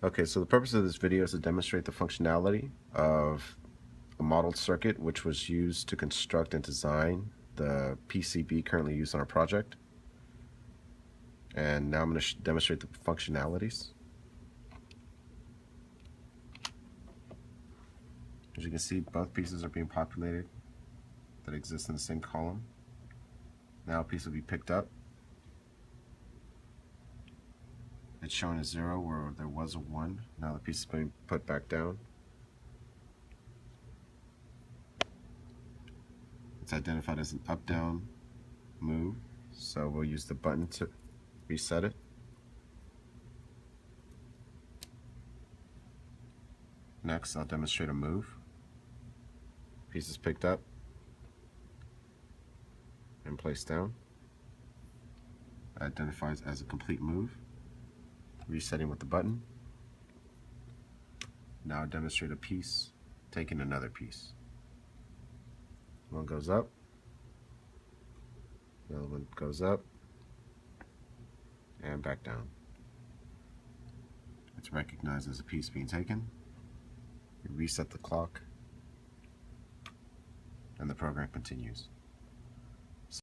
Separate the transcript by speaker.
Speaker 1: Okay, so the purpose of this video is to demonstrate the functionality of a modeled circuit which was used to construct and design the PCB currently used on our project. And now I'm going to demonstrate the functionalities. As you can see, both pieces are being populated that exist in the same column. Now a piece will be picked up. It's showing a 0 where there was a 1. Now the piece is being put back down. It's identified as an up-down move, so we'll use the button to reset it. Next, I'll demonstrate a move. Piece is picked up and placed down. Identifies as a complete move. Resetting with the button. Now I'll demonstrate a piece taking another piece. One goes up, the other one goes up, and back down. It's recognized as a piece being taken. We reset the clock, and the program continues.